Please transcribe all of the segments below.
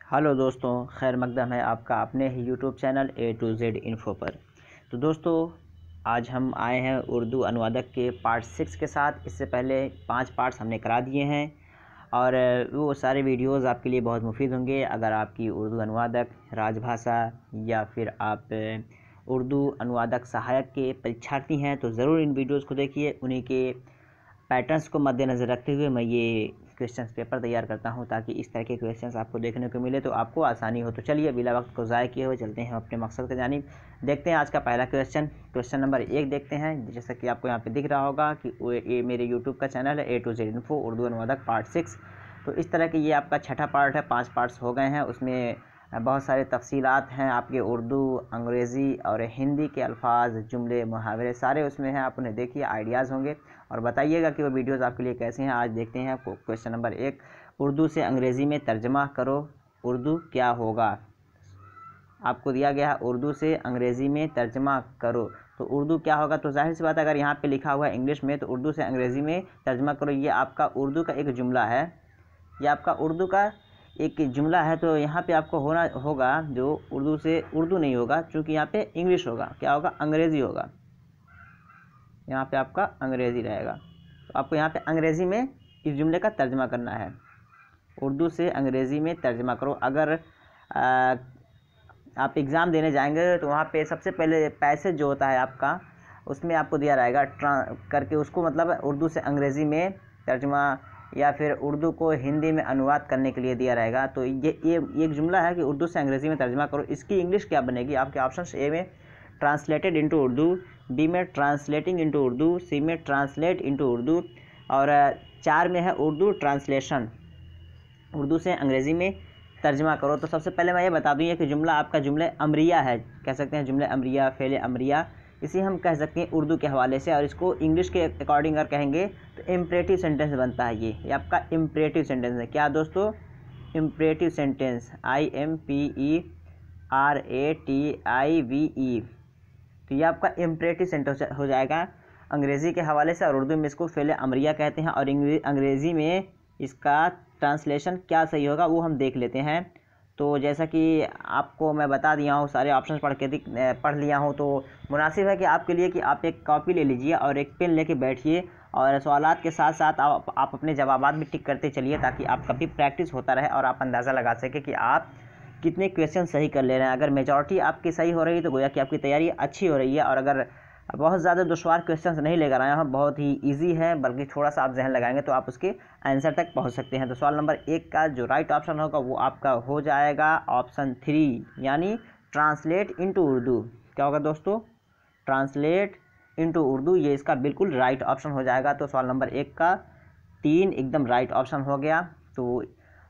Hello दोस्तों, खैर मकदम है आपका अपने ही YouTube channel A to Z info पर। तो दोस्तों, आज हम आए हैं उर्दू अनुवादक के पार्ट 6 के साथ। इससे पहले 5 पार्ट्स हमने करा दिए हैं और वो सारे वीडियोस आपके लिए बहुत मुफीद होंगे। अगर आपकी उर्दू अनुवादक राजभाषा या फिर आप उर्दू अनुवादक सहायक के परीक्षार्थी हैं तो ज़रूर इन वीडियोज़ को देखिए। उन्हीं के पैटर्न्स को मद्देनज़र रखते हुए मैं ये क्वेश्चंस पेपर तैयार करता हूं ताकि इस तरह के क्वेश्चंस आपको देखने को मिले तो आपको आसानी हो। तो चलिए बिना वक्त को ज़ाय किए हुए चलते हैं अपने मकसद की जानिब। देखते हैं आज का पहला क्वेश्चन नंबर 1 देखते हैं। जैसा कि आपको यहाँ पे दिख रहा होगा कि ये मेरे यूट्यूब का चैनल है A to Z info Urdu अनुवादक पार्ट 6। तो इस तरह की ये आपका छठा पार्ट है। 5 पार्ट्स हो गए हैं, उसमें बहुत सारे तफसीलात हैं। आपके उर्दू, अंग्रेज़ी और हिंदी के अल्फाज, जुमले, मुहावरे सारे उसमें हैं। आप उन्हें देखिए, आइडियाज़ होंगे और बताइएगा कि वो वीडियोज़ आपके लिए कैसे हैं। आज देखते हैं आपको क्वेश्चन नंबर 1। उर्दू से अंग्रेज़ी में तर्जमा करो, उर्दू क्या होगा। आपको दिया गया है उर्दू से अंग्रेज़ी में तर्जमा करो, तो उर्दू क्या होगा। तो जाहिर सी बात है, अगर यहाँ पे लिखा हुआ है इंग्लिश में तो उर्दू से अंग्रेज़ी में तर्जमा करो, ये आपका उर्दू का एक जुमला है। ये आपका उर्दू का एक जुमला है। तो यहाँ पे आपको होगा जो उर्दू से उर्दू नहीं होगा, क्योंकि यहाँ पे इंग्लिश होगा। क्या होगा? अंग्रेज़ी होगा। यहाँ पे आपका अंग्रेज़ी रहेगा। तो आपको यहाँ पे अंग्रेज़ी में इस जुमले का तर्जमा करना है। उर्दू से अंग्रेज़ी में तर्जमा करो। अगर आप एग्ज़ाम देने जाएंगे तो वहाँ पे सबसे पहले पैसेज जो होता है आपका, उसमें आपको दिया रहेगा करके उसको मतलब उर्दू से अंग्रेज़ी में तर्जमा या फिर उर्दू को हिंदी में अनुवाद करने के लिए दिया रहेगा। तो ये एक जुमला है कि उर्दू से अंग्रेज़ी में तर्जमा करो। इसकी इंग्लिश क्या बनेगी? आपके ऑप्शन ए में ट्रांसलेटेड इनटू उर्दू, बी में ट्रांसलेटिंग इनटू उर्दू, सी में ट्रांसलेट इनटू उर्दू और 4 में है उर्दू ट्रांसलेशन, उर्दू से अंग्रेज़ी में तर्जमा करो। तो सबसे पहले मैं ये बता दूँ कि जुमला आपका जुमले अमरिया है, कह सकते हैं जुमले अमरिया, फ़ेल अमरिया, इसी हम कह सकते हैं उर्दू के हवाले से। और इसको इंग्लिश के अकॉर्डिंग अगर कहेंगे तो इम्परेटिव सेंटेंस बनता है। ये आपका इम्परेटिव सेंटेंस है। क्या दोस्तों? Imperative sentence, IMPERATIVE। तो ये आपका इम्परेटिव सेंटेंस हो जाएगा अंग्रेज़ी के हवाले से। और उर्दू में इसको फ़ेल अमरिया कहते हैं और अंग्रेज़ी में इसका ट्रांसलेशन क्या सही होगा वो हम देख लेते हैं। तो जैसा कि आपको मैं बता दिया हूँ, सारे ऑप्शंस पढ़ लिया हूँ, तो मुनासिब है कि आपके लिए कि आप एक कॉपी ले लीजिए और एक पेन लेके बैठिए और सवालात के साथ साथ आप अपने जवाबात भी टिक करते चलिए, ताकि आपका भी प्रैक्टिस होता रहे और आप अंदाज़ा लगा सकें कि आप कितने क्वेश्चन सही कर ले रहे हैं। अगर मेजॉरिटी आपकी सही हो रही है तो गोया कि आपकी तैयारी अच्छी हो रही है। और अगर बहुत ज़्यादा दुश्वार क्वेश्चंस नहीं लेकर आए हैं, बहुत ही इजी है, बल्कि थोड़ा सा आप जहन लगाएंगे तो आप उसके आंसर तक पहुंच सकते हैं। तो सवाल नंबर 1 का जो राइट ऑप्शन होगा वो आपका हो जाएगा ऑप्शन 3, यानी ट्रांसलेट इनटू उर्दू। क्या होगा दोस्तों? ट्रांसलेट इनटू उर्दू, ये इसका बिल्कुल राइट ऑप्शन हो जाएगा। तो सवाल नंबर 1 का 3 एकदम राइट ऑप्शन हो गया। तो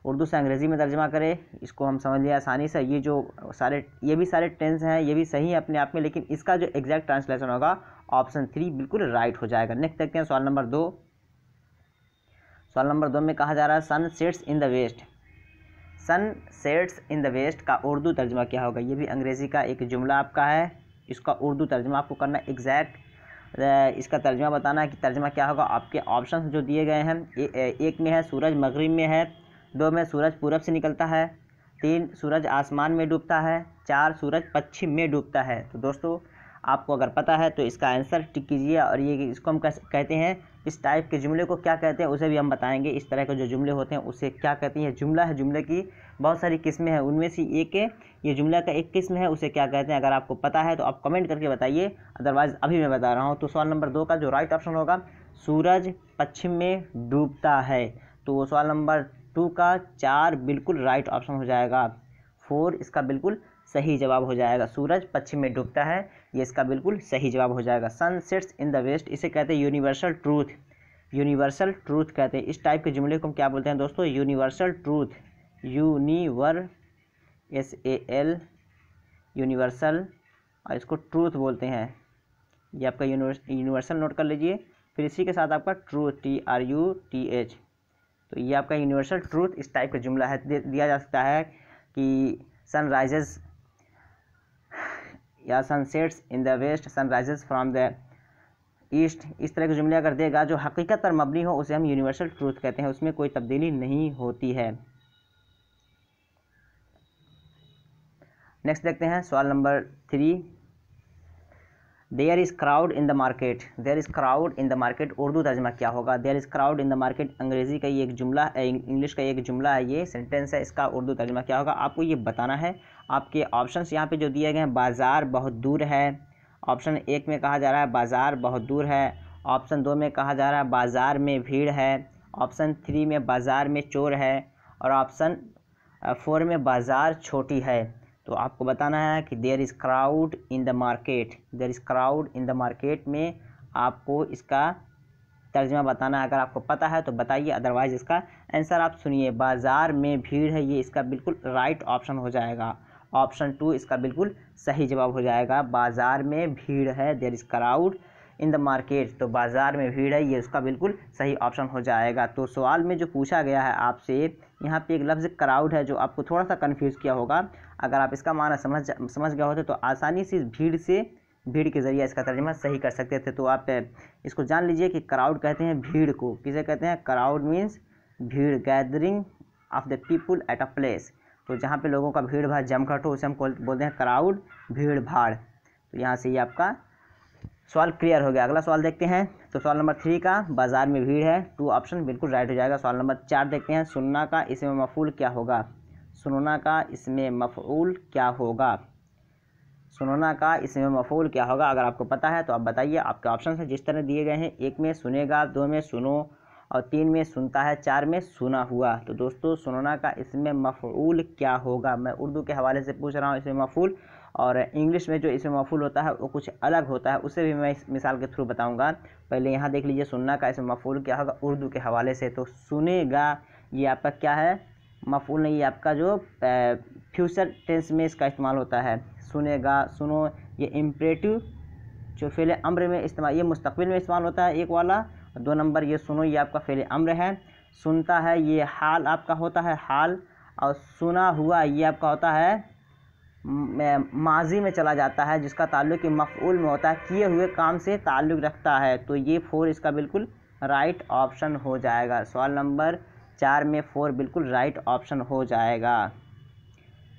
उर्दू से अंग्रेज़ी में तर्जमा करें, इसको हम समझ लिया आसानी से। ये भी सारे टेंस हैं, ये भी सही है अपने आप में, लेकिन इसका जो एग्जैक्ट ट्रांसलेशन होगा ऑप्शन 3 बिल्कुल राइट हो जाएगा। नेक्स्ट देखते हैं सवाल नंबर 2। सवाल नंबर 2 में कहा जा रहा है sun sets in the west. Sun sets in the west का उर्दू तर्जमा क्या होगा? ये भी अंग्रेज़ी का एक जुमला आपका है, इसका उर्दू तर्जमा आपको करना एग्जैक्ट इसका तर्जमा बताना है कि तर्जमा क्या होगा। आपके ऑप्शन जो दिए गए हैं, एक में है सूरज मगरिब में है, 2 में सूरज पूरब से निकलता है, 3 सूरज आसमान में डूबता है, 4 सूरज पश्चिम में डूबता है। तो दोस्तों, आपको अगर पता है तो इसका आंसर टिक कीजिए। और ये इसको हम कहते हैं, इस टाइप के जुमले को क्या कहते हैं उसे भी हम बताएंगे। इस तरह के जो जुमले होते हैं उसे क्या कहते हैं? जुमला है, जुमले की बहुत सारी किस्में हैं, उनमें से एक ये जुमला का एक किस्म है, उसे क्या कहते हैं? अगर आपको पता है तो आप कमेंट करके बताइए, अदरवाइज़ अभी मैं बता रहा हूँ। तो सवाल नंबर 2 का जो राइट ऑप्शन होगा, सूरज पश्चिम में डूबता है। तो सवाल नंबर 2 का 4 बिल्कुल राइट ऑप्शन हो जाएगा। 4 इसका बिल्कुल सही जवाब हो जाएगा। सूरज पश्चिम में डूबता है, ये इसका बिल्कुल सही जवाब हो जाएगा। Sun sets in the west, इसे कहते हैं यूनिवर्सल ट्रूथ। यूनिवर्सल ट्रूथ कहते हैं इस टाइप के जुमले को हम क्या बोलते हैं दोस्तों? Universal truth. यूनिवर्सल, और इसको ट्रूथ बोलते हैं। ये आपका यूनिवर्सल नोट कर लीजिए। फिर इसी के साथ आपका ट्रूथ, TRUTH। तो ये आपका यूनिवर्सल ट्रूथ इस टाइप का जुमला है। दिया जा सकता है कि सनराइजेस या sunsets in the west, sunrises from the east, इस तरह के जुमले अगर देगा जो हकीकत पर मबनी हो उसे हम यूनिवर्सल ट्रूथ कहते हैं, उसमें कोई तब्दीली नहीं होती है। नेक्स्ट देखते हैं सवाल नंबर 3। There is crowd in the market, there is crowd in the market Urdu तर्जमा क्या होगा? There is crowd in the market Angrezi का ये एक जुमला, इंग्लिश का एक जुमला है, ये सेंटेंस है, इसका उर्दू तर्जमा क्या होगा आपको ये बताना है। आपके ऑप्शंस यहाँ पे जो दिए गए हैं, बाज़ार बहुत दूर है, ऑप्शन 1 में कहा जा रहा है बाज़ार बहुत दूर है, ऑप्शन 2 में कहा जा रहा है बाज़ार में भीड़ है, ऑप्शन 3 में बाज़ार में चोर है, और ऑप्शन 4 में बाज़ार छोटी है। तो आपको बताना है कि there is crowd in the market, there is crowd in the market में आपको इसका तर्जमा बताना है। अगर आपको पता है तो बताइए, अदरवाइज इसका आंसर आप सुनिए। बाज़ार में भीड़ है, ये इसका बिल्कुल राइट ऑप्शन हो जाएगा। ऑप्शन 2 इसका बिल्कुल सही जवाब हो जाएगा। बाज़ार में भीड़ है, there is crowd in the market, तो बाज़ार में भीड़ है, ये उसका बिल्कुल सही ऑप्शन हो जाएगा। तो सवाल में जो पूछा गया है आपसे, यहाँ पे एक लफ्ज़ क्राउड है जो आपको थोड़ा सा कंफ्यूज किया होगा। अगर आप इसका माना समझ गए होते तो आसानी से भीड़ के ज़रिए इसका तर्जुमा सही कर सकते थे। तो आप इसको जान लीजिए कि क्राउड कहते हैं भीड़ को। किसे कहते हैं? क्राउड मीन्स भीड़, gathering of the people at a place. तो जहाँ पे लोगों का भीड़ भाड़ जमघट हो उसे हम बोलते हैं क्राउड, भीड़ भाड़। तो यहाँ से ये आपका सवाल क्लियर हो गया। अगला सवाल देखते हैं। तो सवाल नंबर 3 का बाज़ार में भीड़ है, 2 ऑप्शन बिल्कुल राइट हो जाएगा। सवाल नंबर 4 देखते हैं। सुन्ना का इसमें मफ़ऊल क्या होगा? सुनना का इसमें मफ़ऊल क्या होगा? सुनना का इसमें मफ़ऊल क्या होगा? अगर आपको पता है तो आप बताइए। आपके ऑप्शन है जिस तरह दिए गए हैं, 1 में सुनेगा, 2 में सुनो, और 3 में सुनता है, 4 में सुना हुआ। तो दोस्तों सुनना का इसमें मफ़ऊल क्या होगा? मैं उर्दू के हवाले से पूछ रहा हूँ इसमें मफ़ऊल, और इंग्लिश में जो इसमें मफ़ऊल होता है वो कुछ अलग होता है, उसे भी मैं इस मिसाल के थ्रू बताऊँगा। पहले यहाँ देख लीजिए सुनना का इसमें मफ़ऊल क्या होगा उर्दू के हवाले से। तो सुनेगा ये आपका क्या है? मफ़ऊल नहीं, ये आपका जो फ्यूचर टेंस में इसका इस्तेमाल होता है। सुनेगा, सुनो, ये इम्परेटिव जो फ़ेल अम्र में इस्तेमाल, ये मुस्तक़बिल में इस्तेमाल होता है एक वाला। 2 नंबर ये सुनो, ये आपका फ़ेल अम्र है। सुनता है ये हाल आपका होता है, हाल। और सुना हुआ ये आपका होता है माजी में चला जाता है, जिसका ताल्लुक मफ़ऊल में होता है, किए हुए काम से ताल्लुक़ रखता है। तो ये 4 इसका बिल्कुल राइट ऑप्शन हो जाएगा। सवाल नंबर 4 में 4 बिल्कुल राइट ऑप्शन हो जाएगा।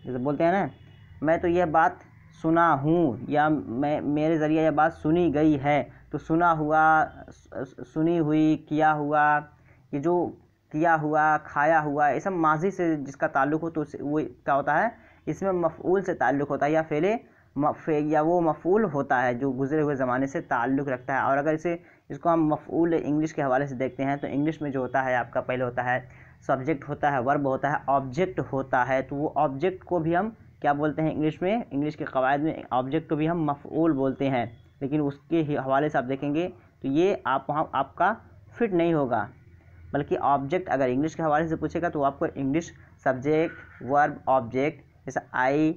जैसे बोलते हैं ना, मैं तो यह बात सुना हूँ, या मेरे ज़रिए यह बात सुनी गई है। तो सुना हुआ, सुनी हुई, किया हुआ, ये जो किया हुआ, खाया हुआ, ये सब माजी से जिसका ताल्लुक़ हो तो वो क्या होता है? इसमें मफ़ऊल से ताल्लुक़ होता है, या या वो मफ़ऊल होता है जो गुज़रे हुए ज़माने से ताल्लुक़ रखता है। और अगर इसको हम मफ़ऊल इंग्लिश के हवाले से देखते हैं तो इंग्लिश में जो होता है आपका पहले होता है सब्जेक्ट होता है, वर्ब होता है, ऑब्जेक्ट होता है। तो वो ऑब्जेक्ट को भी हम क्या बोलते हैं इंग्लिश में? इंग्लिश के क़वायद में ऑब्जेक्ट को भी हम मफ़ऊल बोलते हैं। लेकिन उसके हवाले से आप देखेंगे तो ये वहाँ आपका फिट नहीं होगा, बल्कि ऑब्जेक्ट अगर इंग्लिश के हवाले से पूछेगा तो आपको इंग्लिश सब्जेक्ट, वर्ब, ऑब्जेक्ट। जैसे आई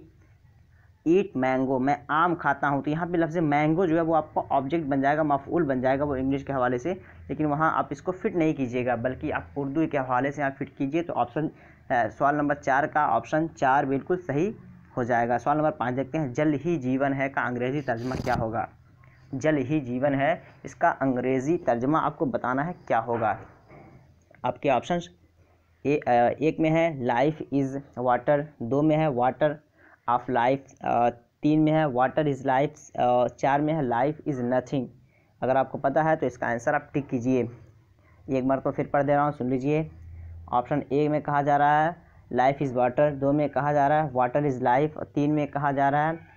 ईट मैंगो, मैं आम खाता हूँ, तो यहाँ पे लफ्ज़ मैंगो जो है वो आपका ऑब्जेक्ट बन जाएगा, मफ़ऊल बन जाएगा वो इंग्लिश के हवाले से। लेकिन वहाँ आप इसको फिट नहीं कीजिएगा, बल्कि आप उर्दू के हवाले से आप फिट कीजिए। तो ऑप्शन सवाल नंबर 4 का ऑप्शन 4 बिल्कुल सही हो जाएगा। सवाल नंबर 5 देखते हैं। जल ही जीवन है का अंग्रेज़ी तर्जुमा क्या होगा? जल ही जीवन है, इसका अंग्रेज़ी तर्जुमा आपको बताना है क्या होगा। आपके ऑप्शंस 1 में है लाइफ इज़ वाटर, 2 में है वाटर ऑफ लाइफ, 3 में है वाटर इज़ लाइफ, 4 में है लाइफ इज़ नथिंग। अगर आपको पता है तो इसका आंसर आप टिक कीजिए। एक बार तो फिर पढ़ दे रहा हूँ, सुन लीजिए। ऑप्शन 1 में कहा जा रहा है लाइफ इज़ वाटर, 2 में कहा जा रहा है वाटर इज़ लाइफ, और 3 में कहा जा रहा है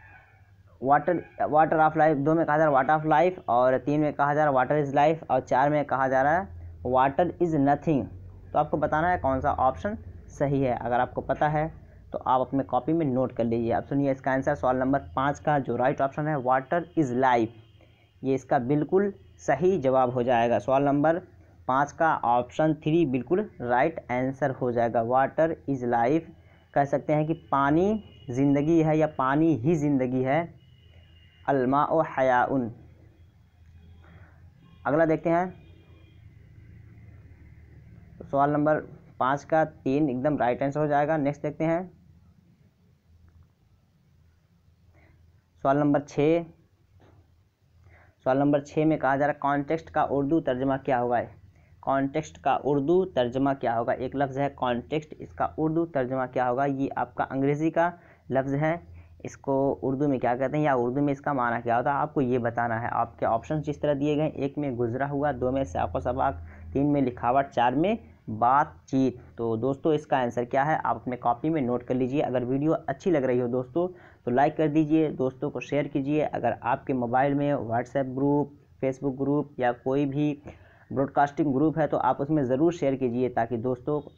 वाटर ऑफ लाइफ, 2 में कहा जा रहा है वाटर ऑफ लाइफ, और 3 में कहा जा रहा है वाटर इज़ लाइफ, और 4 में कहा जा रहा है वाटर इज़ नथिंग। तो आपको बताना है कौन सा ऑप्शन सही है। अगर आपको पता है तो आप अपने कॉपी में नोट कर लीजिए। आप सुनिए इसका आंसर। सवाल नंबर 5 का जो राइट ऑप्शन है वाटर इज़ लाइफ, ये इसका बिल्कुल सही जवाब हो जाएगा। सवाल नंबर 5 का ऑप्शन 3 बिल्कुल राइट आंसर हो जाएगा। वाटर इज़ लाइफ, कह सकते हैं कि पानी ज़िंदगी है, या पानी ही ज़िंदगी है। अलमाउ हयाउन। अगला देखते हैं। तो सवाल नंबर 5 का 3 एकदम राइट आंसर हो जाएगा। नेक्स्ट देखते हैं सवाल नंबर 6। सवाल नंबर 6 में कहा जा रहा है कॉन्टेक्स्ट का उर्दू तर्जमा क्या होगा? कॉन्टेक्स्ट का उर्दू तर्जमा क्या होगा? एक लफ्ज़ है कॉन्टेक्स्ट, इसका उर्दू तर्जमा क्या होगा? ये आपका अंग्रेज़ी का लफ्ज़ है। इसको उर्दू में क्या कहते हैं या उर्दू में इसका माना क्या होता है, आपको ये बताना है। आपके ऑप्शन जिस तरह दिए गए, 1 में गुजरा हुआ, 2 में साक़ो सबाक, 3 में लिखावट, 4 में बातचीत। तो दोस्तों इसका आंसर क्या है आप अपने कॉपी में नोट कर लीजिए। अगर वीडियो अच्छी लग रही हो दोस्तों तो लाइक कर दीजिए, दोस्तों को शेयर कीजिए। अगर आपके मोबाइल में व्हाट्सएप ग्रुप, फेसबुक ग्रुप या कोई भी ब्रॉडकास्टिंग ग्रुप है तो आप उसमें ज़रूर शेयर कीजिए, ताकि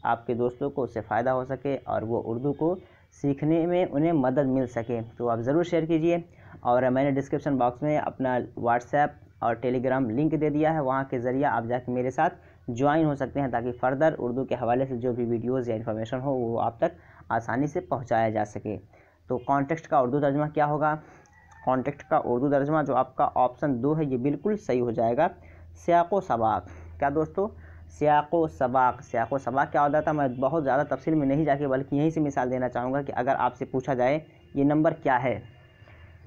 आपके दोस्तों को उससे फ़ायदा हो सके और वो उर्दू को सीखने में उन्हें मदद मिल सके। तो आप ज़रूर शेयर कीजिए। और मैंने डिस्क्रिप्शन बॉक्स में अपना व्हाट्सएप और टेलीग्राम लिंक दे दिया है, वहाँ के ज़रिए आप जाके मेरे साथ ज्वाइन हो सकते हैं, ताकि फ़र्दर उर्दू के हवाले से जो भी वीडियोज़ या इन्फॉर्मेशन हो वो आप तक आसानी से पहुँचाया जा सके। तो कॉन्टेक्स्ट का उर्दू तर्जुमा क्या होगा? कॉन्टेक्स्ट का उर्दू तर्जुमा जो आपका ऑप्शन 2 है ये बिल्कुल सही हो जाएगा, सियाक़ो सबाक। क्या दोस्तों? सियाक़ो सबाक। सियाक़ो सबाक क्या होता था, मैं बहुत ज़्यादा तफसील में नहीं जाके बल्कि यहीं से मिसाल देना चाहूँगा कि अगर आपसे पूछा जाए ये नंबर क्या है,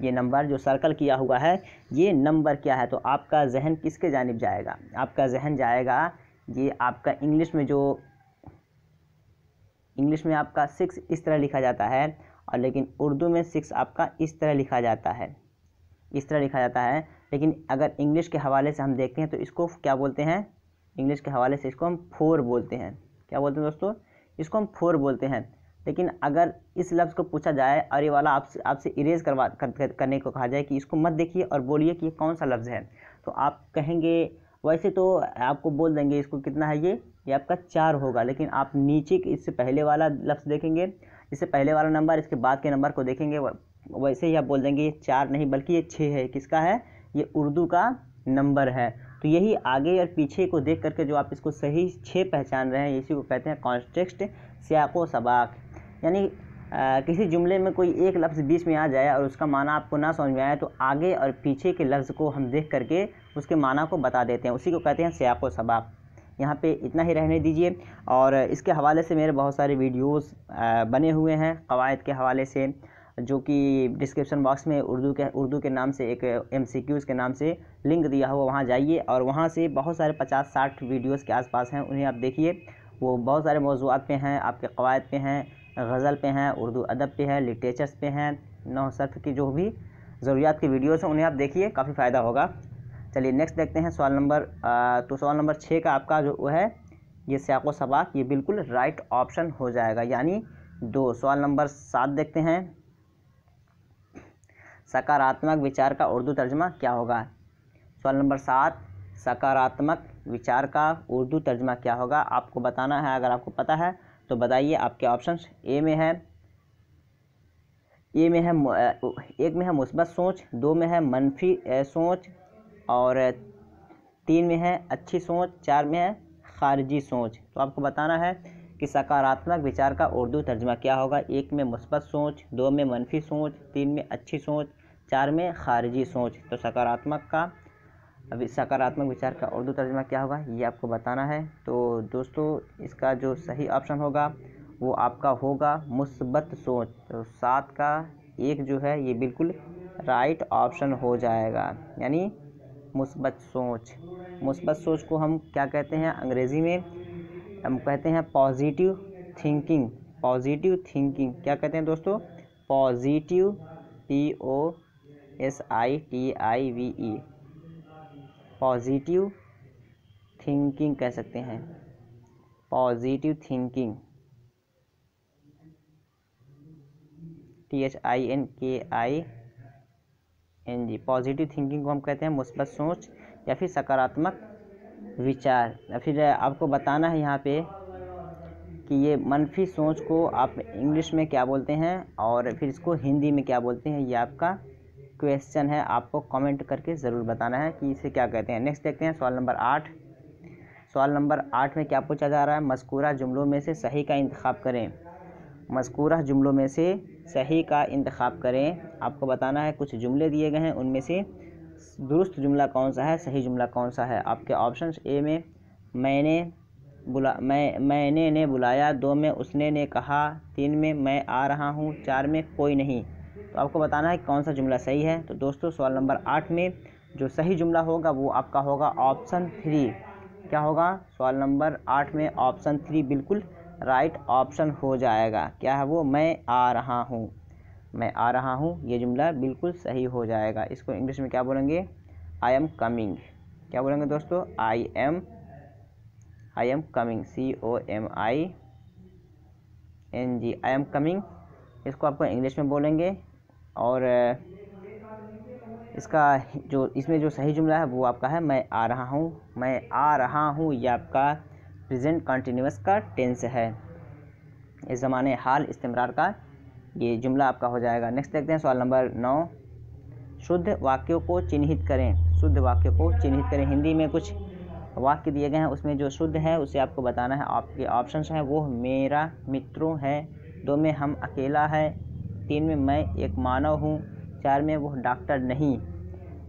ये नंबर जो सर्कल किया हुआ है ये नंबर क्या है, तो आपका जहन किसके जानिब जाएगा? आपका जहन जाएगा, ये आपका इंग्लिश में आपका 6 इस तरह लिखा जाता है, और लेकिन उर्दू में 6 आपका इस तरह लिखा जाता है, इस तरह लिखा जाता है। लेकिन अगर इंग्लिश के हवाले से हम देखते हैं तो इसको क्या बोलते हैं? इंग्लिश के हवाले से इसको हम 4 बोलते हैं। क्या बोलते हैं दोस्तों? इसको हम 4 बोलते हैं। लेकिन अगर इस लफ्ज़ को पूछा जाए और ये वाला आपसे इरेज करने को कहा जाए कि इसको मत देखिए और बोलिए कि ये कौन सा लफ्ज़ है, तो आप कहेंगे, वैसे तो आपको बोल देंगे इसको कितना है, ये आपका 4 होगा। लेकिन आप नीचे इससे पहले वाला लफ्ज़ देखेंगे, इससे पहले वाला नंबर, इसके बाद के नंबर को देखेंगे, वैसे ही आप बोल देंगे ये 4 नहीं बल्कि ये 6 है। किसका है? ये उर्दू का नंबर है। तो यही आगे और पीछे को देख करके जो आप इसको सही 6 पहचान रहे हैं, इसी को कहते हैं कॉन्टेक्स्ट सियाक़ो सबाक। यानी किसी जुमले में कोई एक लफ्ज़ बीच में आ जाए और उसका माना आपको ना समझ में आए तो आगे और पीछे के लफ्ज़ को हम देख करके उसके माना को बता देते हैं, उसी को कहते हैं सियाक़ो सबाक। यहाँ पे इतना ही रहने दीजिए। और इसके हवाले से मेरे बहुत सारे वीडियोस बने हुए हैं क़वायद के हवाले से, जो कि डिस्क्रिप्शन बॉक्स में उर्दू के नाम से एक MCQs के नाम से लिंक दिया हुआ, वहाँ जाइए और वहाँ से बहुत सारे 50-60 वीडियोस के आसपास हैं, उन्हें आप देखिए। वो बहुत सारे मौज़ूआत पे हैं, आपके क़वायद पे हैं, गज़ल पे हैं, उर्दू अदब पे है, लिटरेचर्स पे हैं, नहव सर्फ़ की जो भी ज़रूरियात की वीडियोस हैं उन्हें आप देखिए, काफ़ी फ़ायदा होगा। चलिए नेक्स्ट देखते हैं सवाल नंबर तो सवाल नंबर 6 का आपका जो है ये सियाक़ो सबाक, ये बिल्कुल राइट ऑप्शन हो जाएगा, यानी 2। सवाल नंबर 7 देखते हैं, सकारात्मक विचार का उर्दू तर्जुमा क्या होगा? सवाल नंबर 7, सकारात्मक विचार का उर्दू तर्जुमा क्या होगा? आपको बताना है। अगर आपको पता है तो बताइए। आपके ऑप्शंस एक में है मुस्बत सोच, 2 में है मनफी सोच, और 3 में है अच्छी सोच, 4 में है खारिजी सोच। तो आपको बताना है कि सकारात्मक विचार का उर्दू तर्जुमा क्या होगा। 1 में मुस्बत सोच, 2 में मनफी सोच, 3 में अच्छी सोच, 4 में खारिजी सोच। तो सकारात्मक विचार का उर्दू तर्जुमा क्या होगा ये आपको बताना है। तो दोस्तों इसका जो सही ऑप्शन होगा वो आपका होगा मुस्बत सोच। तो 7 का 1 जो है ये बिल्कुल राइट ऑप्शन हो जाएगा, यानी मुस्बत सोच। मुस्बत सोच को हम क्या कहते हैं? अंग्रेज़ी में हम कहते हैं पॉजिटिव थिंकिंग। पॉजिटिव थिंकिंग क्या कहते हैं दोस्तों? पॉजिटिव, POSITIVE, पॉजिटिव थिंकिंग कह सकते हैं। Positive thinking, THINKING। Positive thinking को हम कहते हैं मुस्बत सोच या फिर सकारात्मक विचार। या फिर आपको बताना है यहाँ पे कि ये मनफी सोच को आप इंग्लिश में क्या बोलते हैं और फिर इसको हिंदी में क्या बोलते हैं, ये आपका क्वेश्चन है। आपको कमेंट करके ज़रूर बताना है कि इसे क्या कहते हैं। नेक्स्ट देखते हैं सवाल नंबर 8। सवाल नंबर 8 में क्या पूछा जा रहा है? मज़कूरा जुमलों में से सही का इंतखाब करें। मज़कूरा जुमलों में से सही का इंतखाब करें। आपको बताना है, कुछ जुमले दिए गए हैं, उनमें से दुरुस्त जुमला कौन सा है, सही जुमला कौन सा है। आपके ऑप्शंस ए में मैंने ने बुलाया, 2 में उसने ने कहा, 3 में मैं आ रहा हूँ, 4 में कोई नहीं। तो आपको बताना है कौन सा जुमला सही है। तो दोस्तों सवाल नंबर 8 में जो सही जुमला होगा वो आपका होगा ऑप्शन 3। क्या होगा? सवाल नंबर 8 में ऑप्शन 3 बिल्कुल राइट ऑप्शन हो जाएगा। क्या है वो? मैं आ रहा हूँ। मैं आ रहा हूँ, ये जुमला बिल्कुल सही हो जाएगा। इसको इंग्लिश में क्या बोलेंगे? I am coming. क्या बोलेंगे दोस्तों? I am coming, COMING, I am coming. इसको आपको इंग्लिश में बोलेंगे। और इसका जो इसमें जो सही जुमला है वो आपका है मैं आ रहा हूँ। मैं आ रहा हूँ ये आपका प्रेजेंट कंटिन्यूअस का टेंस है, इस ज़माने हाल इस्तेमरार का ये जुमला आपका हो जाएगा। नेक्स्ट देखते हैं सवाल नंबर 9। शुद्ध वाक्यों को चिन्हित करें। शुद्ध वाक्यों को चिन्हित करें। हिंदी में कुछ वाक्य दिए गए हैं, उसमें जो शुद्ध है उसे आपको बताना है। आपके ऑप्शंस हैं वो मेरा मित्रों है, 2 में हम अकेला है, 3 में मैं एक मानव हूँ, 4 में वो डॉक्टर नहीं।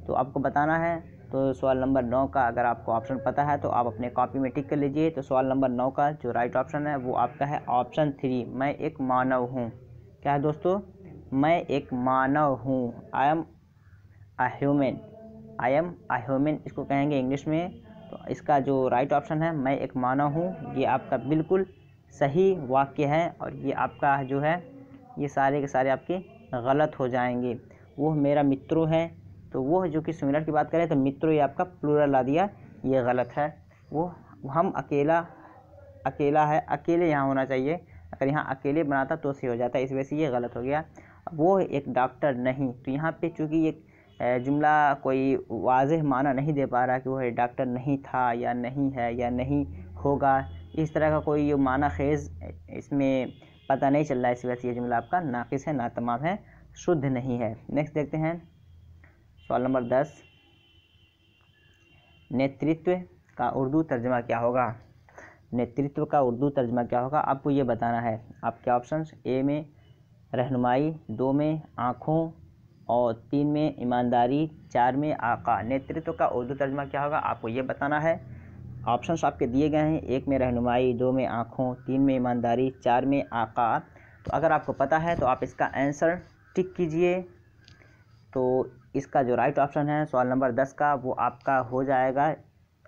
तो आपको बताना है। तो सवाल नंबर 9 का अगर आपको ऑप्शन पता है तो आप अपने कॉपी में टिक कर लीजिए। तो सवाल नंबर 9 का जो राइट ऑप्शन है वो आपका है ऑप्शन 3, मैं एक मानव हूँ। क्या है दोस्तों? मैं एक मानव हूँ। I am a human. I am a human इसको कहेंगे इंग्लिश में। तो इसका जो राइट ऑप्शन है मैं एक मानव हूँ, ये आपका बिल्कुल सही वाक्य है। और ये आपका जो है ये सारे के सारे आपके गलत हो जाएंगे। वो मेरा मित्रों है, तो वो जो कि सिंगुलर की बात करें तो मित्रों ये आपका प्लूरल ला दिया, ये गलत है। वो हम अकेला है, अकेले यहाँ होना चाहिए। अगर यहाँ अकेले बनाता तो सही हो जाता, इस वजह से ये गलत हो गया। वो एक डॉक्टर नहीं, तो यहाँ पे चूँकि ये जुमला कोई वाज़ेह माना नहीं दे पा रहा कि वह डॉक्टर नहीं था या नहीं है या नहीं होगा, इस तरह का कोई ये माना खेज़ इसमें पता नहीं चल रहा है, इस वजह से ये जुमला आपका नाक़िस है, नातमाम है, शुद्ध नहीं है। नेक्स्ट देखते हैं सवाल नंबर 10। नेतृत्व का उर्दू तर्जमा क्या होगा? नेतृत्व का उर्दू तर्जमा क्या होगा आपको ये बताना है। आपके ऑप्शंस ए में रहनुमाई, 2 में आँखों और 3 में ईमानदारी, 4 में आका। नेतृत्व का उर्दू तर्जमा क्या होगा आपको ये बताना है। ऑप्शंस आपके दिए गए हैं, 1 में रहनुमाई, 2 में आँखों, 3 में ईमानदारी, 4 में आका। तो अगर आपको पता है तो आप इसका आंसर टिक कीजिए। तो इसका जो राइट ऑप्शन है सवाल नंबर 10 का वो आपका हो जाएगा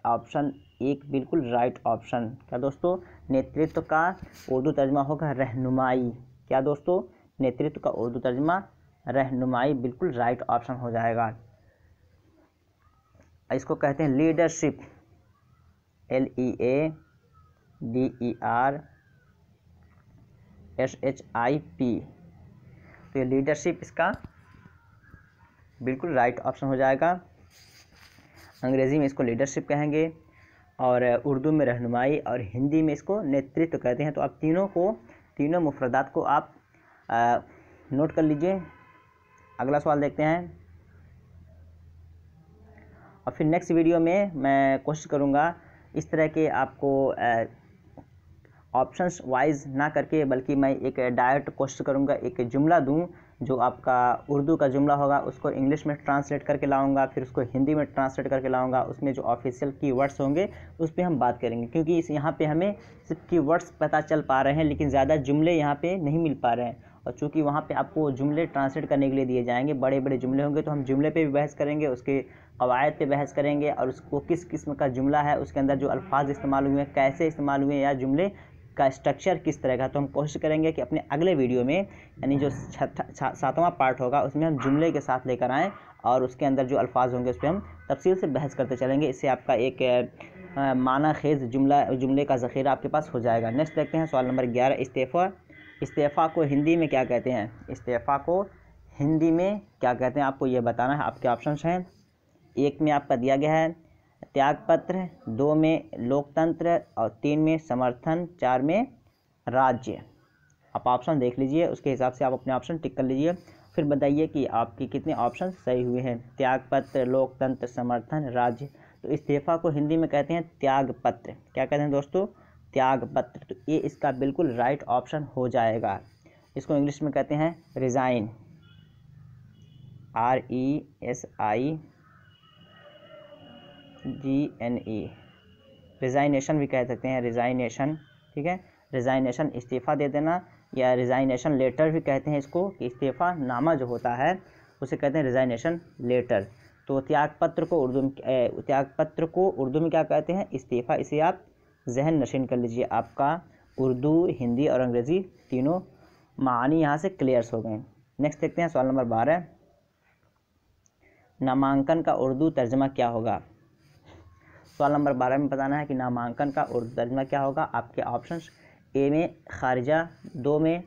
ऑप्शन 1, बिल्कुल राइट ऑप्शन। क्या दोस्तों? नेतृत्व का उर्दू तर्जमा होगा रहनुमाई। क्या दोस्तों? नेतृत्व का उर्दू तर्जमा रहनुमाई, बिल्कुल राइट ऑप्शन हो जाएगा। इसको कहते हैं लीडरशिप, LEADERSHIP। तो ये लीडरशिप इसका बिल्कुल राइट ऑप्शन हो जाएगा। अंग्रेज़ी में इसको लीडरशिप कहेंगे और उर्दू में रहनुमाई और हिंदी में इसको नेतृत्व कहते हैं। तो आप तीनों मुफरदात को आप नोट कर लीजिए। अगला सवाल देखते हैं और फिर नेक्स्ट वीडियो में मैं कोशिश करूँगा इस तरह के आपको ऑप्शंस वाइज ना करके, बल्कि मैं एक डायरेक्ट कोशिश करूँगा एक जुमला दूँ जो आपका उर्दू का जुमला होगा उसको इंग्लिश में ट्रांसलेट करके लाऊंगा, फिर उसको हिंदी में ट्रांसलेट करके लाऊंगा। उसमें जो ऑफिशियल कीवर्ड्स होंगे उस पर हम बात करेंगे, क्योंकि यहाँ पे हमें सिर्फ कीवर्ड्स पता चल पा रहे हैं लेकिन ज़्यादा जुमले यहाँ पे नहीं मिल पा रहे हैं। और चूँकि वहाँ पे आपको जुमले ट्रांसलेट करने के लिए दिए जाएंगे, बड़े बड़े जुमले होंगे, तो हम जुमले पे भी बहस करेंगे, उसके कवायद पे बहस करेंगे और उसको किस किस्म का जुमला है, उसके अंदर जो अल्फाज इस्तेमाल हुए हैं कैसे इस्तेमाल हुए हैं, या जुमले का स्ट्रक्चर किस तरह का। तो हम कोशिश करेंगे कि अपने अगले वीडियो में, यानी जो 7वां पार्ट होगा, उसमें हम जुमले के साथ लेकर आएँ और उसके अंदर जो अल्फाज होंगे उस पर हम तफसील से बहस करते चलेंगे। इससे आपका एक माना खेज़ जुमले का ज़ख़ीरा आपके पास हो जाएगा। नेक्स्ट देखते हैं सवाल नंबर 11। इस्तीफ़ा को हिंदी में क्या कहते हैं? इस्तीफ़ा को हिंदी में क्या कहते हैं आपको ये बताना है। आपके ऑप्शंस हैं, 1 में आपका दिया गया है त्यागपत्र, 2 में लोकतंत्र और 3 में समर्थन, 4 में राज्य। आप ऑप्शन देख लीजिए, उसके हिसाब से आप अपने ऑप्शन टिक कर लीजिए, फिर बताइए कि आपके कितने ऑप्शन सही हुए हैं। त्यागपत्र, लोकतंत्र, समर्थन, राज्य। तो इस्तीफ़ा को हिंदी में कहते हैं त्यागपत्र। क्या कहते हैं दोस्तों? त्यागपत्र। तो ये इसका बिल्कुल राइट ऑप्शन हो जाएगा। इसको इंग्लिश में कहते हैं रिज़ाइन, RESIGNE, रिज़ाइनेशन भी कह सकते हैं, रिज़ाइनेशन। ठीक है, रिज़ाइनेशन इस्तीफ़ा दे देना, या रिज़ाइनेशन लेटर भी कहते हैं इसको, कि इस्तीफ़ा नामा जो होता है उसे कहते हैं रिज़ाइनेशन लेटर। तो त्यागपत्र को उर्दू में क्या कहते हैं? इस्तीफ़ा। इसे आप जहन नशीन कर लीजिए। आपका उर्दू, हिंदी और अंग्रेज़ी तीनों मानी यहाँ से क्लियर्स हो गए। नेक्स्ट देखते हैं सवाल नंबर 12, नामांकन का उर्दू तर्जमा क्या होगा। सवाल नंबर 12 में बताना है कि नामांकन का उर्दू तर्जमा क्या होगा। आपके ऑप्शंस ए में खारिजा, 2 में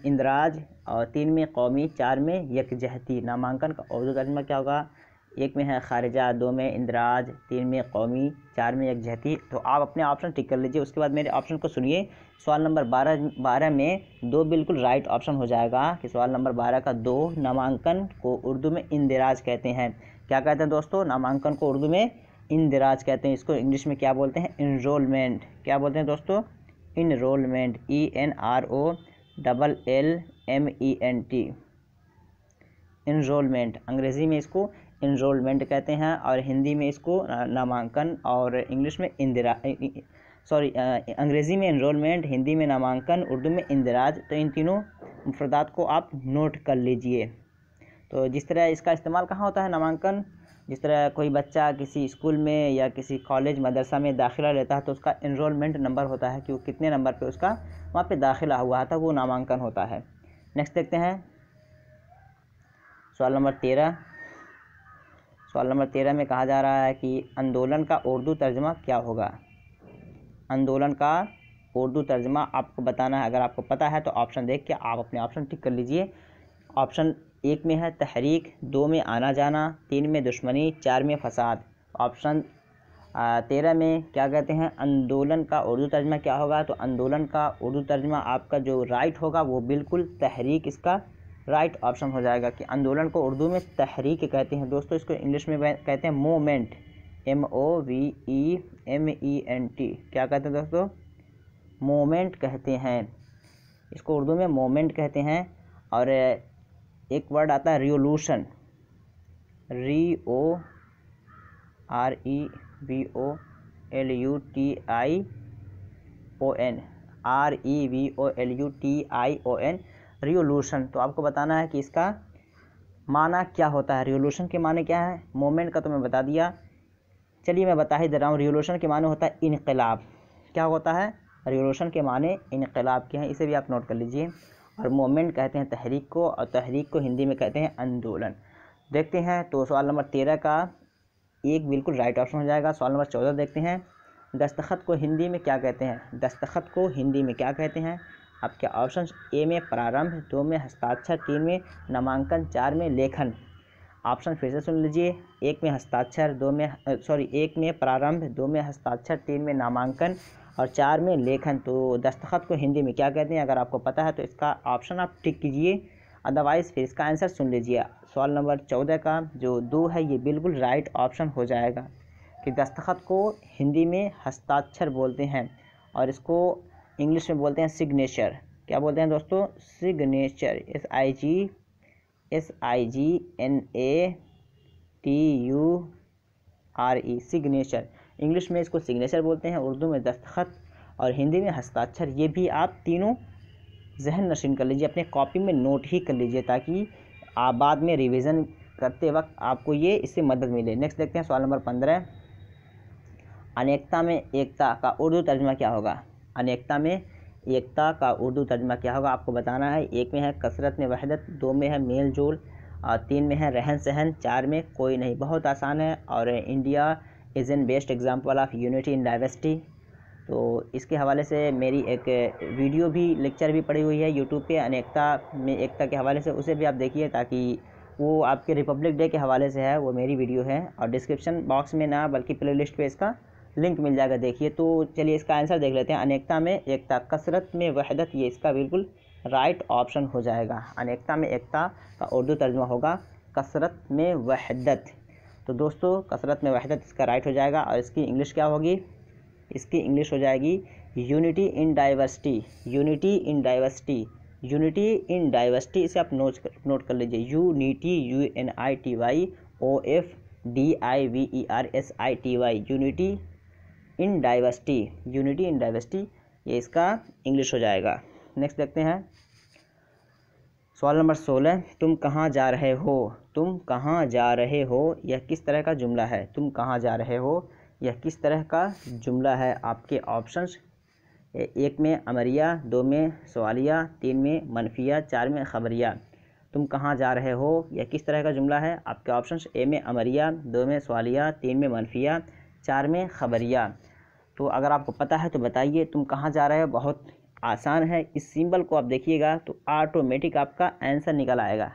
इंदराज और 3 में कौमी, 4 में यकजहती। नामांकन का उर्दू तर्जमा क्या होगा। 1 में है खारिजा, 2 में इंदराज, 3 में कौमी, 4 में यकजहती। तो आप अपने ऑप्शन टिक कर लीजिए। उसके बाद मेरे ऑप्शन को सुनिए। सवाल नंबर 12 में 2 बिल्कुल राइट ऑप्शन हो जाएगा कि सवाल नंबर 12 का 2, नामांकन को उर्दू में इंदिराज कहते हैं। क्या कहते हैं दोस्तों, नामांकन को उर्दू में इंदिराज कहते हैं। इसको इंग्लिश में क्या बोलते हैं, इनरोलमेंट। क्या बोलते हैं दोस्तों, इनरोलमेंट, ENROLLMENT, इनरोलमेंट। अंग्रेज़ी में इसको इनरोलमेंट कहते हैं और हिंदी में इसको नामांकन और इंग्लिश में अंग्रेज़ी में इनरोलमेंट, हिंदी में नामांकन, उर्दू में इंदिराज। तो इन तीनों मुफ्रदात को आप नोट कर लीजिए। तो जिस तरह इसका इस्तेमाल कहाँ होता है नामांकन, जिस तरह कोई बच्चा किसी स्कूल में या किसी कॉलेज मदरसा में दाखिला लेता है तो उसका इनरोलमेंट नंबर होता है कि वो कितने नंबर पे उसका वहाँ पे दाखिला हुआ था, वो नामांकन होता है। नेक्स्ट देखते हैं सवाल नंबर 13। सवाल नंबर 13 में कहा जा रहा है कि आंदोलन का उर्दू तर्जमा क्या होगा। आंदोलन का उर्दू तर्जमा आपको बताना है। अगर आपको पता है तो ऑप्शन देख के आप अपने ऑप्शन टिक कर लीजिए। ऑप्शन 1 में है तहरीक, 2 में आना जाना, 3 में दुश्मनी, 4 में फसाद। ऑप्शन 13 में क्या कहते हैं, आंदोलन का उर्दू तर्जमा क्या होगा। तो आंदोलन का उर्दू तर्जमा आपका जो राइट होगा वो बिल्कुल तहरीक इसका राइट ऑप्शन हो जाएगा कि आंदोलन को उर्दू में तहरीक कहते हैं। दोस्तों इसको इंग्लिश में कहते हैं मोमेंट, MOVEMENT। क्या कहते हैं दोस्तों, मोमेंट कहते हैं। इसको उर्दू में मोमेंट कहते हैं। और एक वर्ड आता है रिवोल्यूशन, REVOLUTION, रिवोल्यूशन। तो आपको बताना है कि इसका माना क्या होता है। रिवोल्यूशन के माने क्या है, मोमेंट का तो मैं बता दिया। चलिए मैं बता ही दे रहा हूँ। रिवोल्यूशन के माने होता है इनकलाब। क्या होता है, रिवोल्यूशन के माने इनकलाब के हैं, इसे भी आप नोट कर लीजिए। और मोमेंट कहते हैं तहरीक को, और तहरीक को हिंदी में कहते हैं आंदोलन। देखते हैं तो सवाल नंबर 13 का एक बिल्कुल राइट ऑप्शन हो जाएगा। सवाल नंबर 14 देखते हैं, दस्तखत को हिंदी में क्या कहते हैं। दस्तखत को हिंदी में क्या कहते हैं। आपके ऑप्शन ए में प्रारंभ, 2 में हस्ताक्षर, 3 में नामांकन, 4 में लेखन। ऑप्शन फिर से सुन लीजिए। 1 में हस्ताक्षर, 1 में प्रारंभ, 2 में हस्ताक्षर, 3 में नामांकन और 4 में लेखन। तो दस्तखत को हिंदी में क्या कहते हैं। अगर आपको पता है तो इसका ऑप्शन आप टिक कीजिए, अदरवाइज़ फिर इसका आंसर सुन लीजिए। सवाल नंबर 14 का जो 2 है ये बिल्कुल राइट ऑप्शन हो जाएगा कि दस्तखत को हिंदी में हस्ताक्षर बोलते हैं और इसको इंग्लिश में बोलते हैं सिग्नेचर। क्या बोलते हैं दोस्तों, सिग्नेचर, SIGNATURE, सिग्नेचर। इंग्लिश में इसको सिग्नेचर बोलते हैं, उर्दू में दस्तखत और हिंदी में हस्ताक्षर। ये भी आप तीनों जहन नशीन कर लीजिए, अपने कॉपी में नोट ही कर लीजिए ताकि आप बाद में रिवीजन करते वक्त आपको ये इससे मदद मिले। नेक्स्ट देखते हैं सवाल नंबर 15, अनेकता में एकता का उर्दू तर्जमा क्या होगा। अनेकता में एकता का उर्दू तर्जमा क्या होगा आपको बताना है। 1 में है कसरत में वहदत, 2 में है मेल जोल और 3 में है रहन सहन, 4 में कोई नहीं। बहुत आसान है और India is an best example of unity in diversity. तो इसके हवाले से मेरी एक वीडियो भी, लेक्चर भी पड़ी हुई है यूट्यूब पे अनेकता में एकता के हवाले से, उसे भी आप देखिए ताकि वो आपके रिपब्लिक डे के हवाले से है, वो मेरी वीडियो है और डिस्क्रिप्शन बॉक्स में ना बल्कि प्ले लिस्ट पर इसका लिंक मिल जाएगा, देखिए। तो चलिए इसका आंसर देख लेते हैं। अनेकता में एकता, कसरत में वहदत, ये इसका बिल्कुल राइट ऑप्शन हो जाएगा। अनेकता में एकता का उर्दू तर्जुमा होगा कसरत में वहदत। तो दोस्तों कसरत में वहदत इसका राइट हो जाएगा और इसकी इंग्लिश क्या होगी, इसकी इंग्लिश हो जाएगी unity in diversity. Unity in diversity, unity in diversity, इसे आप नोट कर लीजिए। Unity, UNITY, unity in diversity, unity in diversity, ये इसका इंग्लिश हो जाएगा। नेक्स्ट देखते हैं सवाल नंबर 16, तुम कहाँ जा रहे हो। तुम कहाँ जा रहे हो यह किस तरह का जुमला है। तुम कहाँ जा रहे हो यह किस तरह का जुमला है। आपके ऑप्शंस 1 में अमरिया, 2 में सवालिया, 3 में मनफिया, 4 में खबरिया। तुम कहाँ जा रहे हो, यह किस तरह का जुमला है? आपके ऑप्शंस ए में अमरिया, 2 में सवालिया, 3 में मनफिया, 4 में खबरिया। तो अगर आपको पता है तो बताइए तुम कहाँ जा रहे हो। बहुत आसान है, इस सिंबल को आप देखिएगा तो ऑटोमेटिक आपका आंसर निकल आएगा।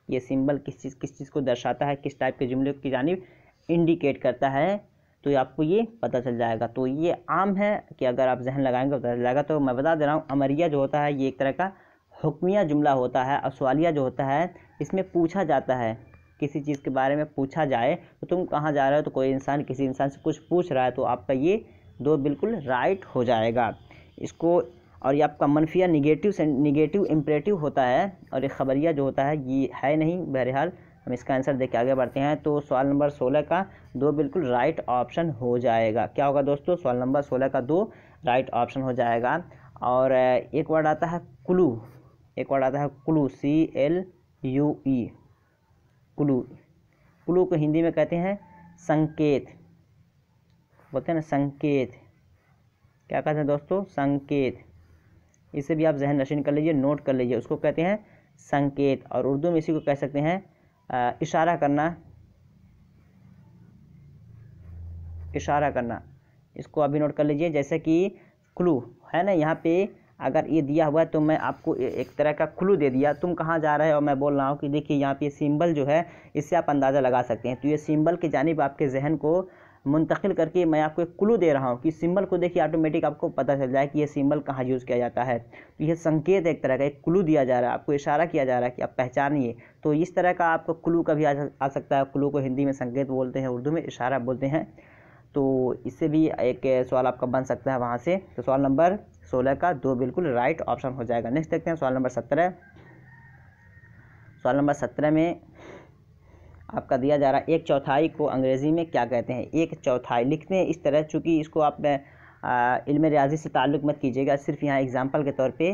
ये सिंबल किस चीज़ को दर्शाता है, किस टाइप के जुमले की जानिब इंडिकेट करता है, तो ये आपको ये पता चल जाएगा। तो ये आम है कि अगर आप जहन लगाएंगे तो पता चल जाएगा। तो मैं बता दे रहा हूँ, अमरिया जो होता है ये एक तरह का हुक्मिया जुमला होता है, और सवालिया जो होता है इसमें पूछा जाता है, किसी चीज़ के बारे में पूछा जाए तो तुम कहाँ जा रहे हो, तो कोई इंसान किसी इंसान से कुछ पूछ रहा है, तो आपका ये 2 बिल्कुल राइट हो जाएगा इसको। और ये आपका मनफिया निगेटिव इम्परेटिव होता है, और ये खबरिया जो होता है ये है नहीं। बहरहाल हम इसका आंसर देख के आगे बढ़ते हैं। तो सवाल नंबर 16 का 2 बिल्कुल राइट ऑप्शन हो जाएगा। क्या होगा दोस्तों? सवाल नंबर 16 का 2 राइट ऑप्शन हो जाएगा। और एक वर्ड आता है क्लू, CLUE, क्लू को हिंदी में कहते हैं संकेत, बोलते हैं ना संकेत। क्या कहते हैं दोस्तों? संकेत। इसे भी आप जहन नशीन कर लीजिए, नोट कर लीजिए, उसको कहते हैं संकेत। और उर्दू में इसी को कह सकते हैं इशारा करना, इसको अभी नोट कर लीजिए। जैसे कि क्लू है ना, यहाँ पे अगर ये दिया हुआ है तो मैं आपको एक तरह का क्लू दे दिया, तुम कहाँ जा रहे हो, और मैं बोल रहा हूँ कि देखिए यहाँ पे सिंबल जो है इससे आप अंदाज़ा लगा सकते हैं। तो ये सिंबल की जानिब आपके जहन को मुंतकिल करके मैं आपको एक क्लू दे रहा हूँ कि सिंबल को देखिए, ऑटोमेटिक आपको पता चल जाए कि ये सिंबल कहाँ यूज़ किया जाता है। तो ये संकेत एक तरह का एक क्लू दिया जा रहा है, आपको इशारा किया जा रहा है कि आप पहचानिए। तो इस तरह का आपको क्लू का भी आ सकता है। क्लू को हिंदी में संकेत बोलते हैं, उर्दू में इशारा बोलते हैं। तो इससे भी एक सवाल आपका बन सकता है वहाँ से। तो सवाल नंबर 16 का 2 बिल्कुल राइट ऑप्शन हो जाएगा। नेक्स्ट देखते हैं सवाल नंबर 17। सवाल नंबर 17 में आपका दिया जा रहा है 1/4 को अंग्रेज़ी में क्या कहते हैं? 1/4 लिखते हैं इस तरह, चूँकि इसको आप इल्म रियाजी से ताल्लुक़ मत कीजिएगा, सिर्फ यहाँ एग्जाम्पल के तौर पे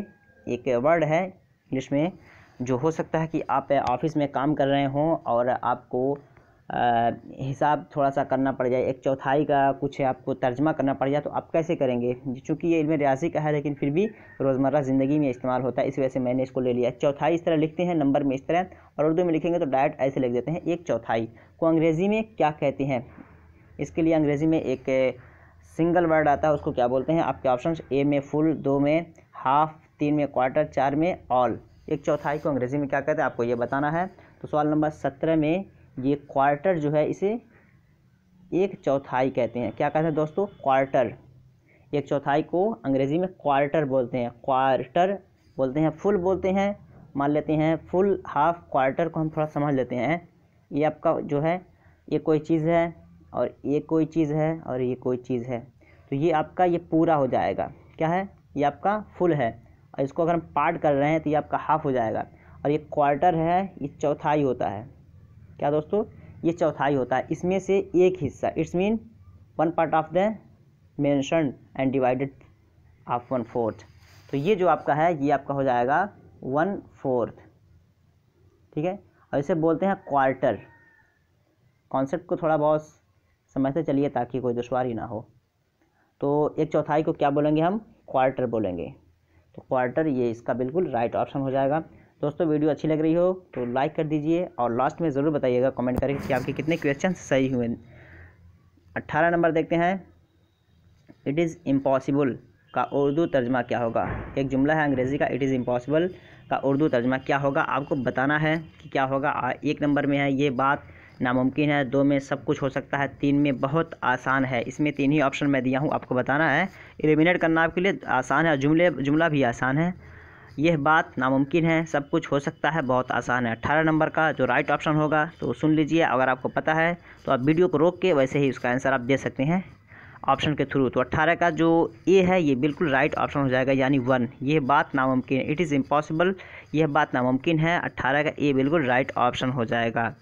एक वर्ड है इंग्लिश में, जो हो सकता है कि आप ऑफिस में काम कर रहे हों और आपको हिसाब थोड़ा सा करना पड़ जाए, 1/4 का कुछ आपको तर्जमा करना पड़ जाए, तो आप कैसे करेंगे? चूँकि ये इल्म रियाजी का है लेकिन फिर भी रोज़मर्रा ज़िंदगी में इस्तेमाल होता है, इस वजह से मैंने इसको ले लिया। 1/4 इस तरह लिखते हैं, नंबर में इस तरह, और उर्दू में लिखेंगे तो डायरेक्ट ऐसे लिख देते हैं 1/4 को अंग्रेज़ी में क्या कहते हैं? इसके लिए अंग्रेज़ी में एक सिंगल वर्ड आता है, उसको क्या बोलते हैं? आपके ऑप्शन ए में फुल, 2 में हाफ, 3 में क्वार्टर, 4 में ऑल। 1/4 को अंग्रेज़ी में क्या कहते हैं आपको ये बताना है। तो सवाल नंबर 17 में ये क्वार्टर जो है इसे 1/4 कहते हैं। क्या कहते हैं दोस्तों? क्वार्टर। 1/4 को अंग्रेज़ी में क्वार्टर बोलते हैं, क्वार्टर बोलते हैं, फुल बोलते हैं, मान लेते हैं फुल, हाफ, क्वार्टर को हम थोड़ा समझ लेते हैं। ये आपका जो है ये कोई चीज़ है, और ये कोई चीज़ है, और ये कोई चीज़ है, तो ये आपका ये पूरा हो जाएगा। क्या है? ये आपका फुल है, और इसको अगर हम पार्ट कर रहे हैं तो ये आपका हाफ हो जाएगा। और ये क्वार्टर है, ये चौथाई होता है। क्या दोस्तों? ये चौथाई होता है, इसमें से एक हिस्सा, it's mean 1 part of the mentioned and divided of 1/4। तो ये जो आपका है ये आपका हो जाएगा 1/4, ठीक है। और इसे बोलते हैं क्वार्टर। कॉन्सेप्ट को थोड़ा बहुत समझते चलिए ताकि कोई दुश्वारी ना हो। तो 1/4 को क्या बोलेंगे हम? क्वार्टर बोलेंगे। तो क्वार्टर ये इसका बिल्कुल राइट ऑप्शन हो जाएगा। दोस्तों वीडियो अच्छी लग रही हो तो लाइक कर दीजिए, और लास्ट में ज़रूर बताइएगा कमेंट करके कि आपके कितने क्वेश्चन सही हुए। 18 नंबर देखते हैं। इट इज़ इम्पॉसिबल का उर्दू तर्जमा क्या होगा? एक जुमला है अंग्रेज़ी का, इट इज़ इम्पॉसिबल का उर्दू तर्जमा क्या होगा? आपको बताना है कि क्या होगा। 1 नंबर में है ये बात नामुमकिन है, 2 में सब कुछ हो सकता है, 3 में बहुत आसान है। इसमें 3 ही ऑप्शन मैं दिया हूँ, आपको बताना है। एलिमिनेट करना आपके लिए आसान है, जुमला भी आसान है। यह बात नामुमकिन है, सब कुछ हो सकता है, बहुत आसान है। 18 नंबर का जो राइट ऑप्शन होगा तो सुन लीजिए, अगर आपको पता है तो आप वीडियो को रोक के वैसे ही उसका आंसर आप दे सकते हैं ऑप्शन के थ्रू। तो 18 का जो ए है ये बिल्कुल राइट ऑप्शन हो जाएगा, यानी 1। यह बात नामुमकिन है, इट इज़ इम्पॉसिबल, यह बात नामुमकिन है। 18 का ए बिल्कुल राइट ऑप्शन हो जाएगा।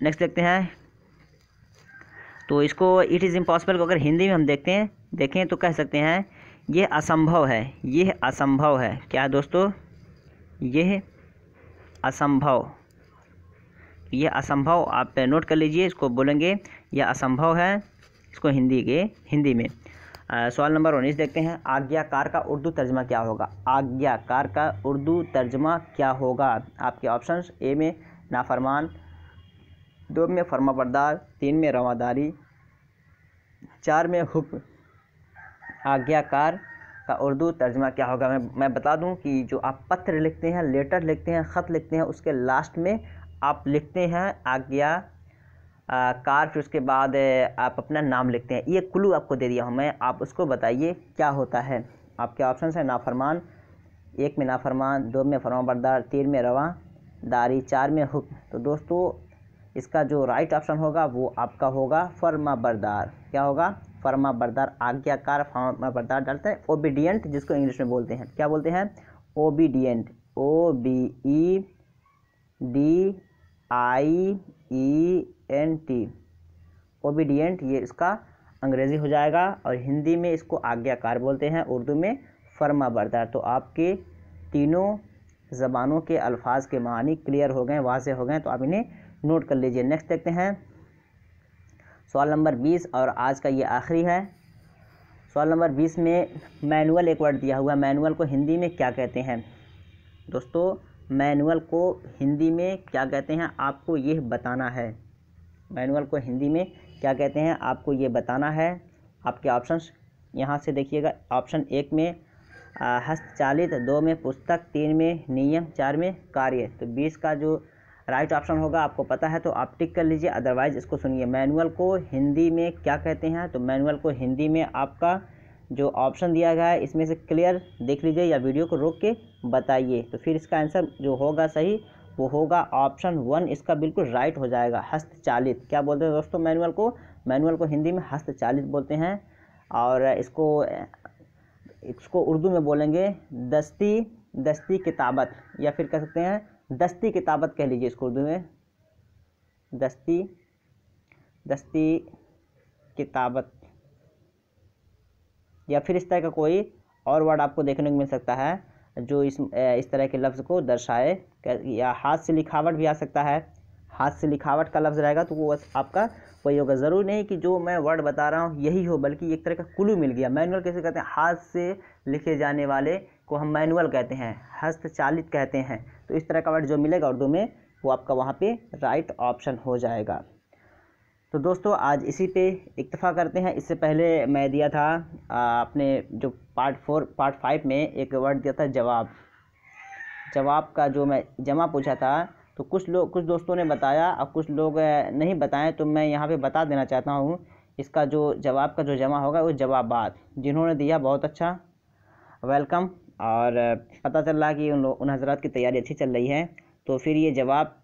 नेक्स्ट देखते हैं। तो इसको इट इज़ इम्पॉसिबल को अगर हिंदी में हम देखें तो कह सकते हैं यह असंभव है, यह असंभव है। क्या दोस्तों? यह असंभव, यह असंभव आप नोट कर लीजिए, इसको बोलेंगे यह असंभव है, इसको हिंदी में। सवाल नंबर 19 देखते हैं। आज्ञाकार का उर्दू तर्जमा क्या होगा? आज्ञाकार का उर्दू तर्जमा क्या होगा? आपके ऑप्शंस, ए में नाफरमान, 2 में फर्माबरदार, 3 में रवादारी, 4 में हुक्म। आज्ञाकार का उर्दू तर्जमा क्या होगा? मैं बता दूं कि जो आप पत्र लिखते हैं, लेटर लिखते हैं, ख़त लिखते हैं, उसके लास्ट में आप लिखते हैं आज्ञा कार, फिर उसके बाद आप अपना नाम लिखते हैं। ये क्लू आपको दे दिया हूँ मैं, आप उसको बताइए क्या होता है। आपके ऑप्शन है नाफरमान, 1 में नाफरमान, 2 में फरमाबरदार, 3 में रवादारी, 4 में हुक्म। तो दोस्तों इसका जो राइट ऑप्शन होगा वो आपका होगा फरमाबरदार। क्या होगा? फरमाबरदार। आज्ञाकार फरमाबरदार डालते हैं। ओबीडियंट जिसको इंग्लिश में बोलते हैं, क्या बोलते हैं? ओबीडियंट, OBEDIENT, ओबीडियंट, ये इसका अंग्रेज़ी हो जाएगा और हिंदी में इसको आज्ञाकार बोलते हैं, उर्दू में फरमाबरदार। तो आपके तीनों ज़बानों के अल्फाज के मानी क्लियर हो गए, वाज़ेह हो गए, तो आप इन्हें नोट कर लीजिए। नेक्स्ट देखते हैं सवाल नंबर 20 और आज का ये आखिरी है। सवाल नंबर 20 में मैनुअल एक वर्ड दिया हुआ है। मैनुअल को हिंदी में क्या कहते हैं? दोस्तों मैनुअल को हिंदी में क्या कहते हैं आपको ये बताना है। मैनुअल को हिंदी में क्या कहते हैं आपको ये बताना है। आपके ऑप्शंस यहाँ से देखिएगा। ऑप्शन 1 में हस्तचालित, 2 में पुस्तक, 3 में नियम, 4 में कार्य। तो 20 का जो राइट ऑप्शन होगा आपको पता है तो आप टिक कर लीजिए, अदरवाइज इसको सुनिए। मैनुअल को हिंदी में क्या कहते हैं? तो मैनुअल को हिंदी में आपका जो ऑप्शन दिया गया है इसमें से क्लियर देख लीजिए या वीडियो को रोक के बताइए। तो फिर इसका आंसर जो होगा सही वो होगा ऑप्शन 1, इसका बिल्कुल राइट हो जाएगा, हस्तचालित। क्या बोलते हैं दोस्तों मैनुअल को? मैनुअल को हिंदी में हस्तचालित बोलते हैं और इसको उर्दू में बोलेंगे दस्ती किताबत, या फिर कह सकते हैं दस्ती किताबत कह लीजिए इसको उर्दू में, दस्ती किताबत, या फिर इस तरह का कोई और वर्ड आपको देखने को मिल सकता है जो इस तरह के लफ्ज़ को दर्शाए। या हाथ से लिखावट भी आ सकता है, हाथ से लिखावट का लफ्ज़ रहेगा तो वो आपका वही होगा। ज़रूर नहीं कि जो मैं वर्ड बता रहा हूँ यही हो, बल्कि एक तरह का क्लू मिल गया। मैनुअल कैसे कहते हैं? हाथ से लिखे जाने वाले को हम मैनुअल कहते हैं, हस्तचालित कहते हैं। तो इस तरह का वर्ड जो मिलेगा उर्दू में वो आपका वहाँ पे राइट ऑप्शन हो जाएगा। तो दोस्तों आज इसी पे इक्तफ़ा करते हैं। इससे पहले मैं दिया था अपने जो पार्ट 5 में एक वर्ड दिया था जवाब का जो मैं जमा पूछा था, तो कुछ दोस्तों ने बताया और कुछ लोग नहीं बताएं, तो मैं यहाँ पे बता देना चाहता हूँ इसका जो जवाब का जो जमा होगा वो जवाबात। जिन्होंने दिया बहुत अच्छा, वेलकम। और पता चल रहा कि उन हज़रात की तैयारी अच्छी चल रही है। तो फिर ये जवाब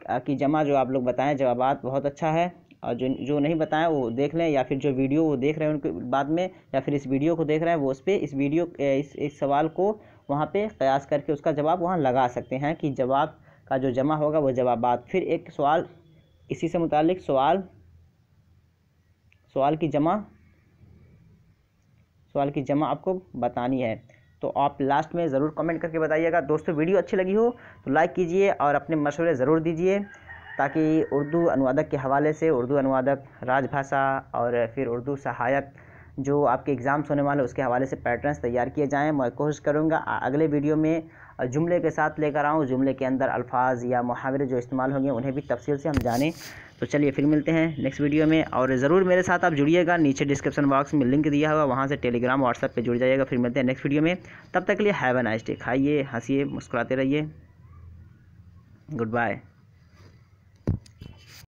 की जमा जो आप लोग बताएं जवाबात बहुत अच्छा है, और जो नहीं बताएं वो देख लें, या फिर जो वीडियो वो देख रहे हैं उनके बाद में, या फिर इस वीडियो को देख रहे हैं वो इस सवाल को वहाँ पे कयास करके उसका जवाब वहाँ लगा सकते हैं कि जवाब का जो जमा होगा वो जवाबात। फिर एक सवाल इसी से मुतालिक सवाल की जमा आपको बतानी है। तो आप लास्ट में ज़रूर कमेंट करके बताइएगा। दोस्तों वीडियो अच्छी लगी हो तो लाइक कीजिए और अपने मशवरे ज़रूर दीजिए, ताकि उर्दू अनुवादक के हवाले से, उर्दू अनुवादक, राजभाषा और फिर उर्दू सहायक जो आपके एग्ज़ाम्स होने वाले उसके हवाले से पैटर्न्स तैयार किए जाएं। मैं कोशिश करूंगा अगले वीडियो में जुमले के साथ लेकर आऊँ, जुमले के अंदर अल्फाज या मुहावरे जो इस्तेमाल होंगे उन्हें भी तफसील से हम जानें। तो चलिए फिर मिलते हैं नेक्स्ट वीडियो में, और ज़रूर मेरे साथ आप जुड़िएगा। नीचे डिस्क्रिप्शन बॉक्स में लिंक दिया हुआ, वहाँ से टेलीग्राम व्हाट्सएप पे जुड़ जाइएगा। फिर मिलते हैं नेक्स्ट वीडियो में, तब तक के लिए हैव अ नाइस डे। खाइए, हंसिए, मुस्कुराते रहिए। Good bye.